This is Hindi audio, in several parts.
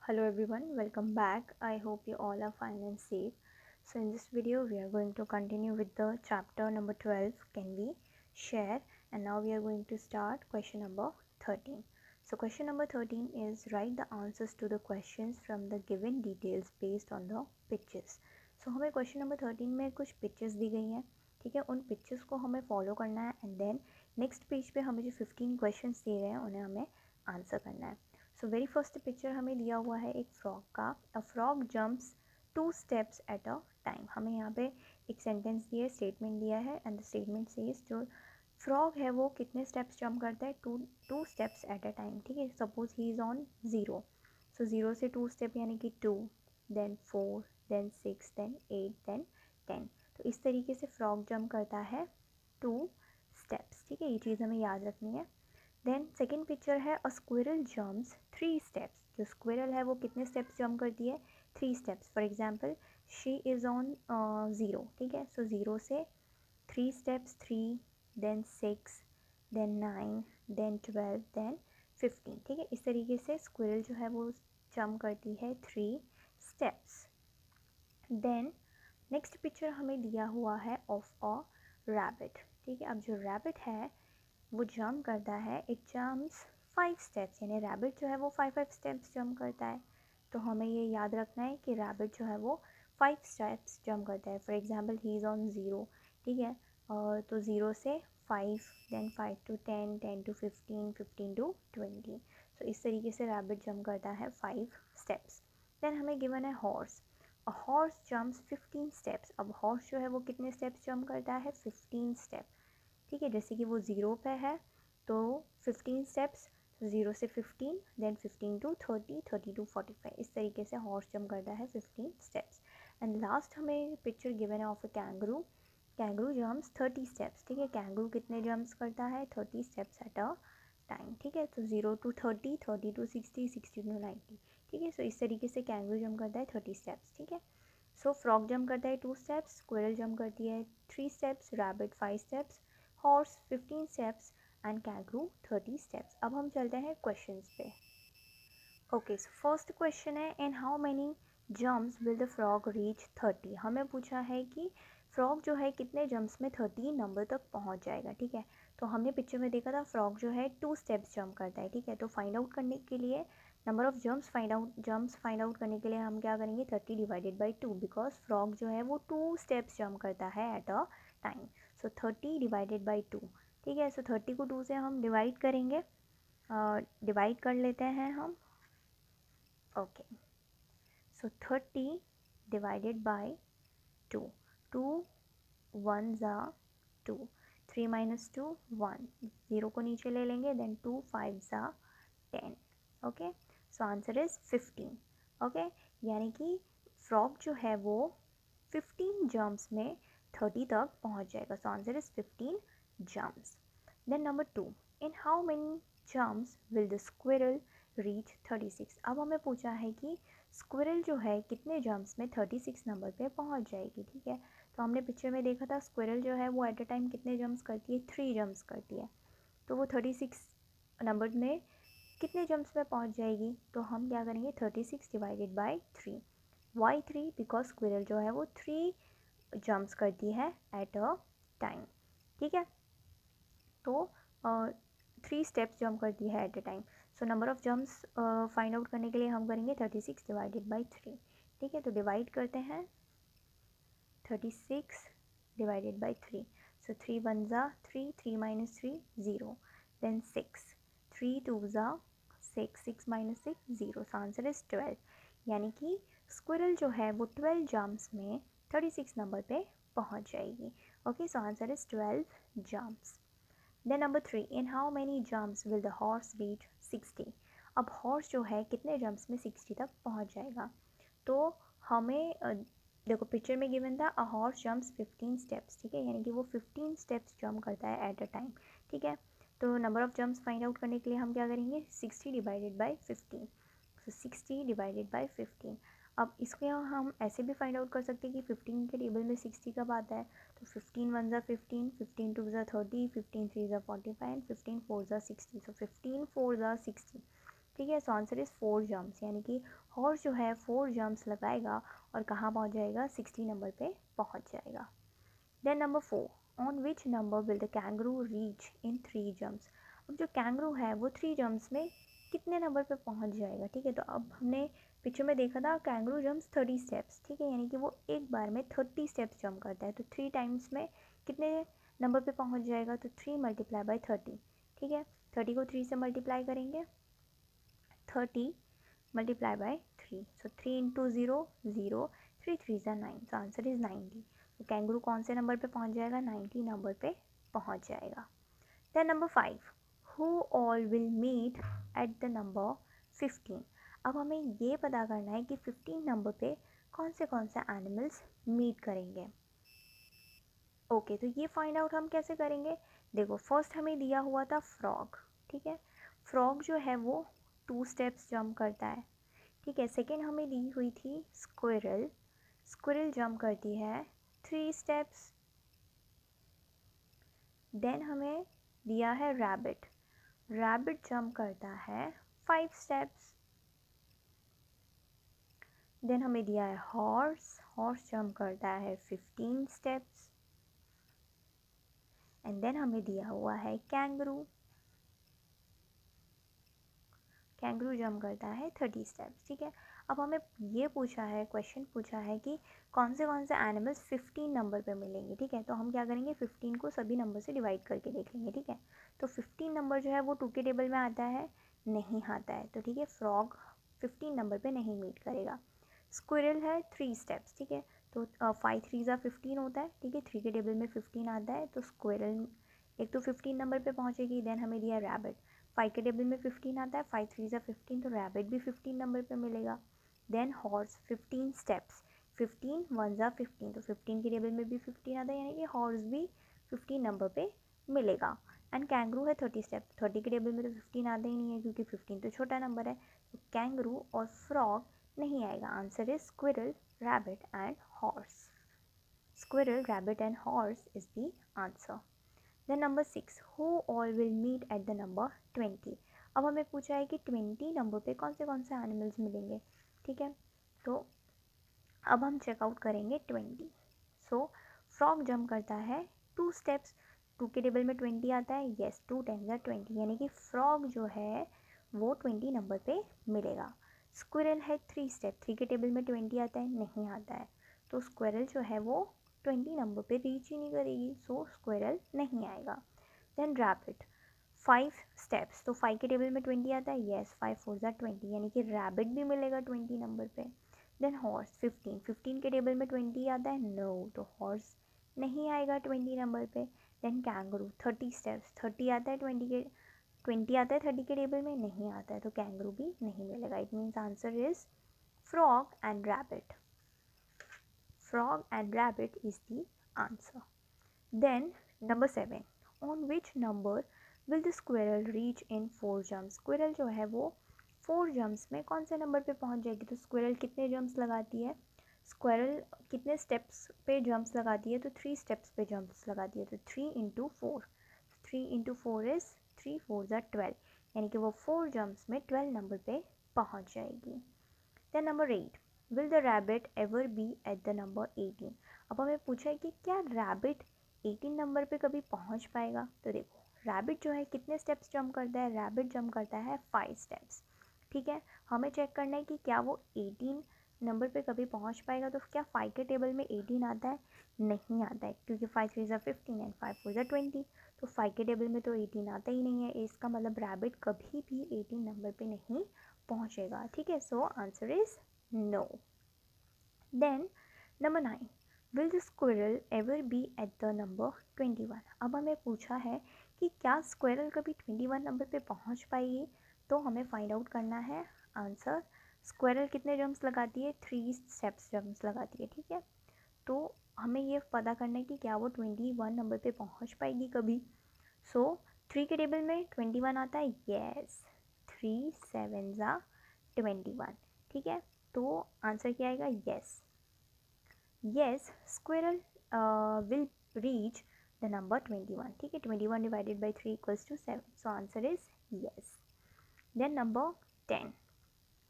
Hello everyone, welcome back. I hope you all are fine and safe. So in this video we are going to continue with the chapter number 12, can we share, and now we are going to start question number 13. So question number 13 is write the answers to the questions from the given details based on the pictures. So हमें question number 13 में कुछ pictures दी गई हैं, ठीक है. उन pictures को हमें follow करना है and then next page पे हमें जो 15 questions दिए गए हैं उन्हें हमें आंसर करना है. सो वेरी फर्स्ट पिक्चर हमें दिया हुआ है एक फ्रॉग का. A frog jumps 2 steps at a time. हमें यहाँ पे एक सेंटेंस दिया है, स्टेटमेंट दिया है एंड द स्टेटमेंट सेज जो फ्रॉग है वो कितने स्टेप्स जंप करता है, two steps at a time. ठीक है, सपोज ही इज़ ऑन 0. सो 0 से 2 स्टेप यानी कि 2, देन 4, देन 6, देन 8, देन 10. तो इस तरीके से फ्रॉग जंप करता है 2 स्टेप्स. ठीक है, ये चीज़ हमें याद रखनी है. देन सेकेंड पिक्चर है अ स्क्विरल जम्प्स 3 स्टेप्स. जो स्क्विरल है वो कितने स्टेप्स जंप करती है, 3 steps. For example she is on 0. ठीक है, सो 0 से 3 steps, 3, then 6, then 9, then 12, then 15. ठीक है, इस तरीके से स्क्विरल जो है वो जंप करती है 3 स्टेप्स. देन नेक्स्ट पिक्चर हमें दिया हुआ है ऑफ अ रैबिट. ठीक है, अब जो रैबिट है वो जंप करता है, इट जम्प्स 5 स्टेप्स. यानी रैबिट जो है वो 5 स्टेप्स जंप करता है. तो हमें ये याद रखना है कि रैबिट जो है वो 5 स्टेप्स जंप करता है. For example he is on 0. ठीक है, तो 0 से 5, देन 5 to 10, 10 to 15, 15 to 20. तो इस तरीके से रैबिट जंप करता है 5 स्टेप्स. देन हमें गिवन है horse. A horse jumps 15 steps. अब हॉर्स जो है वो कितने स्टेप्स जंप करता है, 15 स्टेप. ठीक है, जैसे कि वो 0 पे है तो 15 स्टेप्स, 0 से 15, देन 15 to 30, 30 to 45. इस तरीके से हॉर्स जंप करता है 15 स्टेप्स. एंड लास्ट हमें पिक्चर गिवन है of a kangaroo. Kangaroo jumps 30 steps. ठीक है, कैंगरू कितने जम्प्स करता है, 30 स्टेप्स एट अ टाइम. ठीक है, तो 0 to 30, 30 to 60, 60 to 90. ठीक है, सो इस तरीके से कैंगरू जंप करता है 30 स्टेप्स. ठीक है, सो फ्रॉग जंप करता है 2 स्टेप्स, स्क्विरल जंप करती है 3 steps, rabbit 5 steps, horse 15 steps and kangaroo 30 steps. अब हम चलते हैं क्वेश्चंस पे. ओके, सो फर्स्ट क्वेश्चन है in how many jumps will the frog reach 30. हमें पूछा है कि फ्रॉग जो है कितने जंप्स में 30 नंबर तक पहुंच जाएगा. ठीक है, तो हमने पिक्चर में देखा था फ्रॉग जो है 2 स्टेप्स जंप करता है. ठीक है, तो फाइंड आउट करने के लिए number of jumps find out करने के लिए हम क्या करेंगे, 30 डिवाइडेड बाई 2. बिकॉज फ्रॉग जो है वो 2 स्टेप्स जंप करता है at a time. So 30 divided by 2. ठीक है, सो 30 को 2 से हम डिवाइड करेंगे, डिवाइड कर लेते हैं हम. Okay, so 30 divided by 2. 2 1 ज़ा 2, 3 माइनस 2 1, 0 को नीचे ले लेंगे, देन 2 5 ज़ा 10. Okay, so answer is 15. Okay, यानी कि फ्रॉग जो है वो 15 जम्प्स में 30 तक पहुंच जाएगा. So answer is 15 jumps. Then number 2, in how many jumps will the squirrel reach 36. अब हमें पूछा है कि स्क्विरल जो है कितने जम्प्स में 36 नंबर पे पहुंच जाएगी. ठीक है, तो हमने पिक्चर में देखा था स्क्विरल जो है वो एट अ टाइम कितने जम्प्स करती है, 3 जम्प्स करती है. तो वो 36 नंबर में कितने जम्प्स में पहुंच जाएगी, तो हम क्या करेंगे, 36 divided by 3. Why 3, because squirrel जो है वो 3 जम्प्स करती है एट अ टाइम. ठीक है, तो 3 स्टेप्स जंप करती है at a time. So number of jumps find out करने के लिए हम करेंगे 36 डिवाइडेड बाई 3. ठीक है, तो डिवाइड करते हैं 36 डिवाइडेड बाई 3. सो 3 1 ज़ा 3, 3 माइनस 3 0, देन 6, 3 2 ज़ा 6, 6 माइनस 6 0. So answer is 12. यानी कि स्क्विरल जो है वो 12 जम्प्स में 36 नंबर पे पहुंच जाएगी. Okay, so answer is 12 jumps. Then number 3, in how many jumps will the horse reach 60. अब हॉर्स जो है कितने जम्प्स में 60 तक पहुंच जाएगा, तो हमें देखो पिक्चर में गिवन था अ हॉर्स जम्प्स 15 स्टेप्स. ठीक है, यानी कि वो 15 स्टेप्स जंप करता है एट अ टाइम. ठीक है, तो number of jumps find out करने के लिए हम क्या करेंगे, 60 divided by 15. So 60 divided by 15. अब इसको हम ऐसे भी फाइंड आउट कर सकते हैं कि 15 के टेबल में 60 कब आता है, तो 15 1 ज़ा 15, 15 2 ज़ा 30, 15 3 ज़ा 45 एंड 15 4 ज़ा 60. सो 15 4 ज़ा 60. ठीक है। सो आंसर इज़ 4 जम्प्स, यानी कि हॉर्स जो है 4 जम्प्स लगाएगा और कहाँ पहुँच जाएगा, 60 नंबर पे पहुँच जाएगा। Then number 4, on which number will the kangaroo reach in 3 jumps. अब जो कैंगरू है वो 3 जम्प्स में कितने नंबर पे पहुंच जाएगा, ठीक है। तो अब हमने पिक्चर में देखा था कैंगरू जम्प्स 30 स्टेप्स, ठीक है, यानी कि वो एक बार में 30 स्टेप्स जंप करता है। तो 3 टाइम्स में कितने नंबर पे पहुंच जाएगा, तो 3 मल्टीप्लाई बाई 30, ठीक है। 30 को 3 से मल्टीप्लाई करेंगे, 30 मल्टीप्लाई बाई 3, सो 3 इंटू 0 0, 3 3 ज़ा 9, सो आंसर इज़ 90। तो कैंगरू कौन से नंबर पे पहुंच जाएगा, 90 नंबर पे पहुंच जाएगा। Then number 5, who all will meet at the number 15। अब हमें ये पता करना है कि 15 नंबर पे कौन से एनिमल्स मीट करेंगे। ओके, तो ये फाइंड आउट हम कैसे करेंगे, देखो फर्स्ट हमें दिया हुआ था फ्रॉग, ठीक है। फ्रॉग जो है वो 2 स्टेप्स जंप करता है, ठीक है। सेकेंड हमें दी हुई थी स्क्विरल, स्क्विरल जंप करती है 3 स्टेप्स। देन हमें दिया है रैबिट, रैबिट जंप करता है 5 स्टेप्स। देन हमें दिया है हॉर्स, हॉर्स जंप करता है 15 स्टेप्स। एंड देन हमें दिया हुआ है कैंगरू, कैंगरू जंप करता है 30 स्टेप्स, ठीक है। अब हमें ये पूछा है, क्वेश्चन पूछा है कि कौन से एनिमल्स 15 नंबर पे मिलेंगे, ठीक है। तो हम क्या करेंगे, 15 को सभी नंबर से डिवाइड करके देख लेंगे, ठीक है। तो 15 नंबर जो है वो 2 के टेबल में आता है, नहीं आता है, तो ठीक है, फ्रॉग 15 नंबर पे नहीं मीट करेगा। स्क्विरल है 3 स्टेप्स, ठीक है, तो 5 3 ज़ा 15 होता है, ठीक है, 3 के टेबल में 15 आता है, तो स्क्विरल एक तो 15 नंबर पे पहुंचेगी। देन हमें दिया रैबिट, 5 के टेबल में 15 आता है, 5 3 ज़ा 15, तो रैबिट भी 15 नंबर पे मिलेगा। देन हॉर्स 15 स्टेप्स, 15 1 ज़ा 15, तो 15 के टेबल में भी 15 आता है, यानी कि हॉर्स भी 15 नंबर पे मिलेगा। एंड कैंगरू है 30 स्टेप, 30 के टेबल में तो 15 आता ही नहीं है क्योंकि 15 तो छोटा नंबर है, तो कैंगरू और फ्रॉग नहीं आएगा। Answer is squirrel, rabbit and horse. Squirrel, rabbit and horse is the answer. Then number 6, who all will meet at the number 20। अब हमें पूछा है कि 20 नंबर पे कौन से एनिमल्स मिलेंगे, ठीक है। तो अब हम चेकआउट करेंगे 20। सो फ्रॉग जंप करता है 2 स्टेप्स, 2 के टेबल में 20 आता है, येस 2 10 ज़ा 20, यानी कि फ्रॉग जो है वो 20 नंबर पे मिलेगा। स्क्विरल है 3 स्टेप, 3 के टेबल में 20 आता है, नहीं आता है, तो स्क्विरल जो है वो 20 नंबर पे रीच ही नहीं करेगी, सो स्क्विरल नहीं आएगा। देन रैबिट 5 स्टेप्स, तो 5 के टेबल में 20 आता है, येस 5 4 ज़ा 20, यानी कि रैबिट भी मिलेगा 20 नंबर पे। देन हॉर्स 15, 15 के टेबल में 20 आता है, नो, तो हॉर्स नहीं आएगा 20 नंबर पे। देन कैंगरू 30 स्टेप्स, 30 आता है, 20 आता है 30 के टेबल में, नहीं आता है, तो कैंगरू भी नहीं मिलेगा। It means answer is frog and rabbit, frog and rabbit is the answer. Then number 7, on which number will the squirrel reach in 4 jumps। squirrel जो है वो 4 jumps में कौन से नंबर पे पहुंच जाएगी, तो squirrel कितने jumps लगाती है, squirrel कितने steps पे jumps लगाती है, तो 3 steps पे jumps लगाती है, तो 3 into 4, 3 into 4 is 3 4 ज़ा 12, यानी कि वो 4 jumps में 12 नंबर पे पहुंच जाएगी। Then number 8, will the rabbit ever be at the number 18। अब हमें पूछा है कि क्या रैबिट 18 नंबर पे कभी पहुंच पाएगा। तो देखो रैबिट जो है कितने स्टेप्स जंप करता है, रैबिट जंप करता है 5 स्टेप्स, ठीक है। हमें चेक करना है कि क्या वो 18 नंबर पे कभी पहुंच पाएगा। तो क्या 5 के टेबल में 18 आता है, नहीं आता है, क्योंकि 5 3 ज़ा 15 एंड 5 4 ज़ा 20, तो 5 के टेबल में तो 18 आता ही नहीं है, इसका मतलब रैबिट कभी भी 18 नंबर पे नहीं पहुंचेगा, ठीक है। So answer is no. Then number 9, will the squirrel ever be at the number 21। अब हमें पूछा है कि क्या स्क्विरल कभी 21 नंबर पे पहुंच पाएगी। तो हमें फाइंड आउट करना है आंसर। स्क्विरल कितने जम्प्स लगाती है, 3 स्टेप्स जम्प्स लगाती है, ठीक है। तो हमें ये पता करना है कि क्या वो 21 नंबर पे पहुंच पाएगी कभी। सो 3 के टेबल में 21 आता है, येस 3 7 ज़ा 21, ठीक है। तो आंसर क्या आएगा, yes, yes squirrel will reach the number 21, ठीक है। 21 divided by 3 equals to 7, so answer is yes. Then number 10.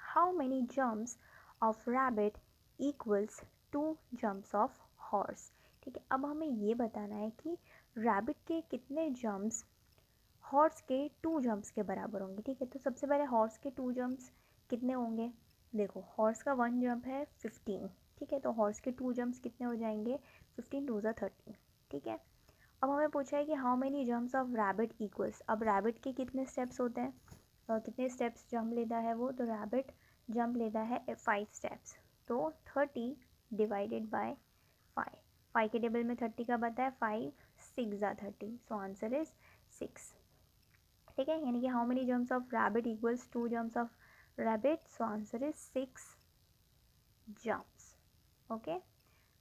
How many jumps of rabbit equals 2 jumps of horse? ठीक है, अब हमें ये बताना है कि रैबिट के कितने जंप्स हॉर्स के 2 जंप्स के बराबर होंगे। ठीक है, तो सबसे पहले हॉर्स के 2 जंप्स कितने होंगे? देखो, हॉर्स का 1 जंप है 15। ठीक है, तो हॉर्स के 2 जंप्स कितने हो जाएंगे? 15 2 ज़ा 30। ठीक है, अब हमें पूछा है कि how many jumps of rabbit equals. अब रैबिट के कितने स्टेप्स होते हैं, कितने स्टेप्स जंप लेता है वो? तो रैबिट जंप लेता है 5 स्टेप्स। तो 30 डिवाइडेड बाय 5। 5 के टेबल में 30 का बता है 5 6 ज़ा 30। सो आंसर इज 6। ठीक है, यानी कि how many jumps of rabbit equals 2 jumps of rabbit. So answer is 6 jumps. Okay,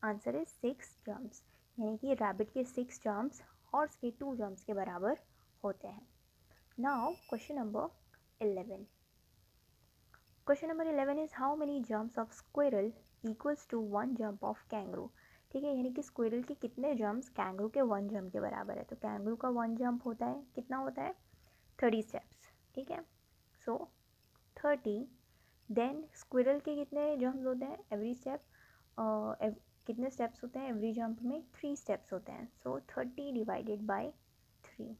answer is 6 jumps, यानी कि रैबिट के 6 जंप्स हॉर्स के 2 जंप्स के बराबर होते हैं। Now question number 11. Question number 11 is how many jumps of squirrel equals to 1 jump of kangaroo. ठीक है, यानी कि स्क्विरल के कितने जंप्स कैंगरू के 1 जंप के बराबर है। तो कैंगरू का 1 जंप होता है, कितना होता है? 30 स्टेप्स। ठीक है, सो 30। देन स्क्विरल के कितने जंप्स होते हैं एवरी स्टेप? कितने स्टेप्स होते हैं एवरी जंप में? 3 स्टेप्स होते हैं। सो 30 डिवाइडेड बाय 3।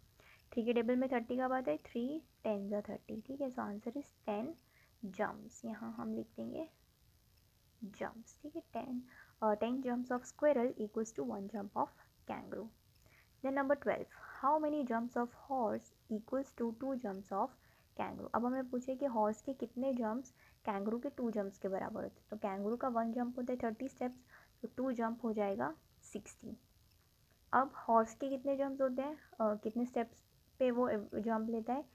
3 के टेबल में 30 का बात है 3 10 ज़ा 30। ठीक है, सो आंसर इज 10 जम्प्स। यहाँ हम लिख देंगे जम्प्स। ठीक है, 10 jumps of squirrel equals to 1 jump of kangaroo. Then number 12, how many jumps of horse equals to 2 jumps of kangaroo. अब हमें पूछे कि हॉर्स के कितने जम्प्स कैंगरू के 2 जम्प्स के बराबर होते हैं। तो कैंगरू का 1 जंप होता है 30 स्टेप्स, तो 2 जंप हो जाएगा 60। अब हॉर्स के कितने जंप्स होते हैं, कितने स्टेप्स पे वो जंप लेता है?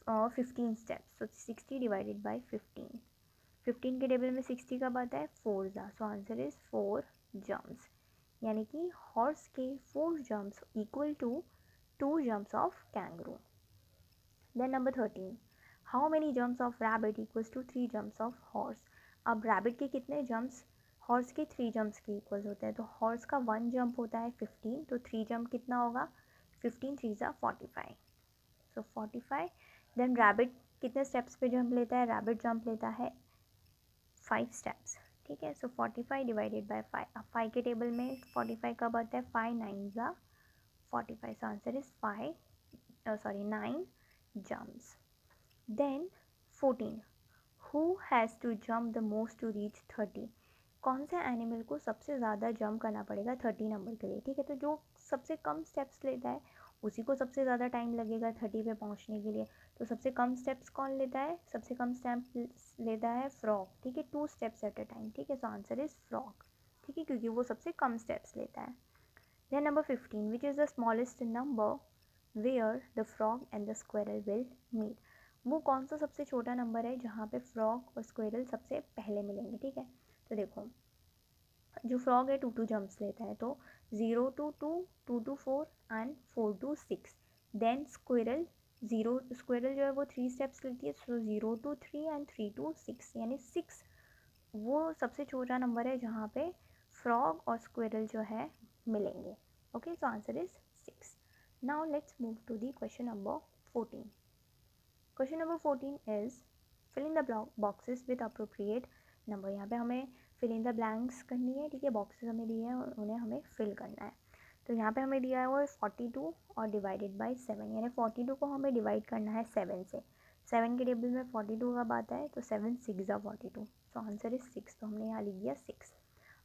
15 स्टेप्स। तो 60 डिवाइडेड बाई 15। 15 के टेबल में 60 कब आता है? 4 ज़ा। सो आंसर इज 4 जंप्स, यानी कि हॉर्स के 4 jumps equal to 2 jumps of kangaroo. Then number 13, how many jumps of rabbit equals to 3 jumps of horse. अब रैबिट के कितने जंप्स हॉर्स के 3 जंप्स के इक्वल्स होते हैं? तो हॉर्स का 1 जंप होता है 15, तो 3 जंप कितना होगा? 15 3 ज़ा 45। सो 45। देन रैबिट कितने स्टेप्स पे जंप लेता है? रैबिट जंप लेता है 5 स्टेप्स। ठीक है, सो 45 डिवाइडेड बाय 5। अब 5 के टेबल में 45 कब आता है? 5 9 ज़ा 45। So answer is 9 jumps. Then 14, who has to jump the most to reach 30। कौन से एनिमल को सबसे ज़्यादा जंप करना पड़ेगा 30 नंबर के लिए? ठीक है, तो जो सबसे कम स्टेप्स लेता है उसी को सबसे ज़्यादा टाइम लगेगा 30 पे पहुंचने के लिए। तो सबसे कम स्टेप्स कौन लेता है? सबसे कम स्टेप्स लेता है फ्रॉग। ठीक है, 2 स्टेप्स एट अ टाइम। ठीक है, सो आंसर इज फ्रॉग। ठीक है, क्योंकि वो सबसे कम स्टेप्स लेता है। Then number 15, which is the smallest number where the frog and the squirrel will meet. वो कौन सा सबसे छोटा नंबर है जहाँ पे फ्रॉग और स्क्वेरल सबसे पहले मिलेंगे? ठीक है, तो देखो, जो फ्रॉग है 2 जंप्स लेता है, तो 0 to 2 2 to 4 and 4 to 6। Then squirrel जो है वो 3 स्टेप्स लेती है, सो 0 to 3 एंड 3 to 6, यानी 6 वो सबसे छोटा नंबर है जहाँ पे फ्रॉग और स्क्विरल जो है मिलेंगे। Okay, so answer is 6। Now let's move to the question number 14. Question number 14 is fill in the boxes with appropriate number. यहाँ पे हमें फिल इन द ब्लैंक्स करनी है। ठीक है, बॉक्सेस हमें दिए हैं और उन्हें हमें फिल करना है। तो यहाँ पे हमें दिया है वो 42 और डिवाइडेड बाय 7, यानी 42 को हमें डिवाइड करना है 7 से। 7 के टेबल में 42 कब आता है? तो 7 6 ज़ा 42। सो आंसर इज 6, तो हमने यहाँ लिख दिया 6।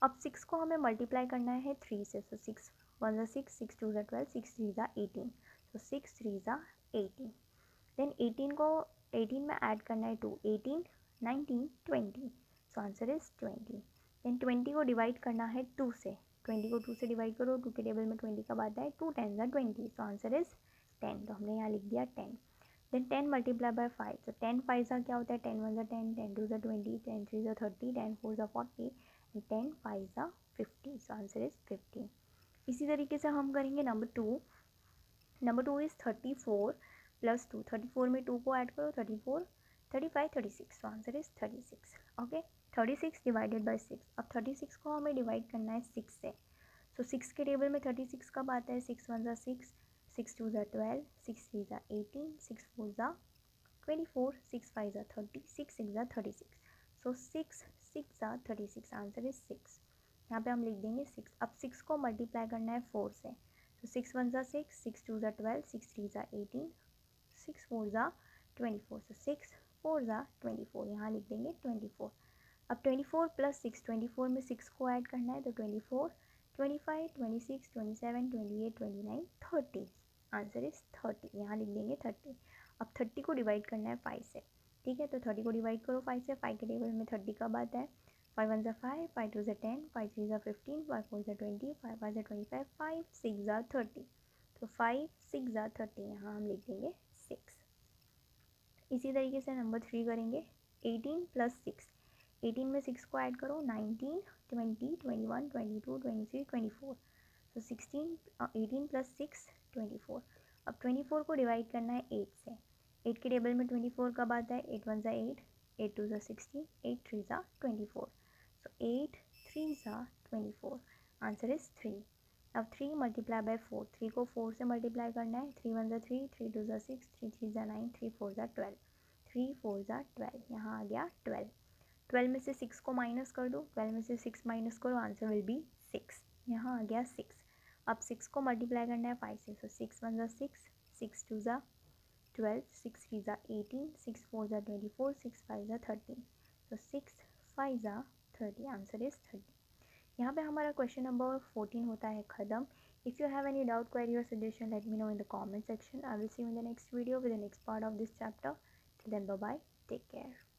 अब 6 को हमें मल्टीप्लाई करना है 3 से। सो 6 1 ज़ा 6, 6 2 ज़ा 12, 6 3 ज़ा 18। तो 6 3 ज़ा 18। देन 18 को 18 में ऐड करना है 2, 18 19 20। सो आंसर इज 20। देन 20 को डिवाइड करना है 2 से। 20 को 2 से डिवाइड करो, 2 के टेबल में 20 का आता है 2 10 ज़ा 20। सो आंसर इज 10, तो हमने यहाँ लिख दिया 10। देन 10 मल्टीप्लाई बाय 5, तो 10 5 ज़ा क्या होता है? 10 1 ज़ा 10, 10 2 ज़ा 20, 10 3 ज़ा 30, 10 4 ज़ा 40 एंड 10 5 ज़ा 50। सो आंसर इज 50। इसी तरीके से हम करेंगे नंबर 2। Number 2 is 34 plus 2। 34 में 2 को ऐड करो, 34 35 36। सो answer is 36। Okay, 36 divided by 6। अब 36 को हमें डिवाइड करना है 6 से। सो 6 के टेबल में 36 कब आता है? 6 1 ज़ा 6, 6 2 ज़ा 12, 6 3 ज़ा 18, 6 4 ज़ा 24, 6 5 are 30, 6 6 are 36. So 6 6 are 36. Answer is 6. यहाँ पे हम लिख देंगे 6. अब 6 को मल्टीप्लाई करना है 4 से. तो 6 1 are 6, 6 2 are 12, 6 3 are 18, 6 4 are 24. So 6 4 are 24. यहाँ लिख देंगे 24. अब 24 प्लस 6, 24 में 6 को ऐड करना है. तो 24, 25, 26, 27, 28, 29, 30. Answer is 30. यहाँ लिख देंगे 30. अब 30 को डिवाइड करना है 5 से. ठीक है, तो 30 को डिवाइड करो 5 से. 5 के टेबल में 30 कब आता है? 5 1 are 5, 5 2 are 10, 5 3 are 15, 5 4 are 20, 5 5 are 25, 5 6 are 30. तो 5 6 are 30. यहाँ हम लिख देंगे 6. इसी तरीके से नंबर 3 करेंगे. 18 प्लस 6. 18 में 6 को ऐड करो. 19, 20, 21, 22, 23, 24. तो 18 प्लस 6 24. अब 24 को डिवाइड करना है 8 से. 8 के टेबल में 24 कब आता है? 8 1 are 8, 8 2 are 16, 8 3 are 24. So 8 3 are 24. Answer is 3. अब 3 मल्टीप्लाई बाय 4. 3 को 4 से मल्टीप्लाई करना है. 3 1 are 3, 3 2 are 6, 3 3 are 9, 3 4 are 12, 3 4 are 12. यहाँ आ गया 12. 12 में से 6 को माइनस कर दो. 12 में से 6 माइनस करो. Answer will be 6. यहाँ आ गया 6. अब 6 को मल्टीप्लाई करना है 5 से. सो 6 1 are 6, 6 2 are 12, 6 3 are 18, 6 4 are 24, 6 5 are 13. तो 6 5 are 30. Answer is 30. यहाँ पे हमारा क्वेश्चन नंबर 14 होता है ख़त्म. If you have any doubt, query और suggestion, let me know in the comment section. I will see you in the next video with the next part of this chapter. Till then, bye bye, take care.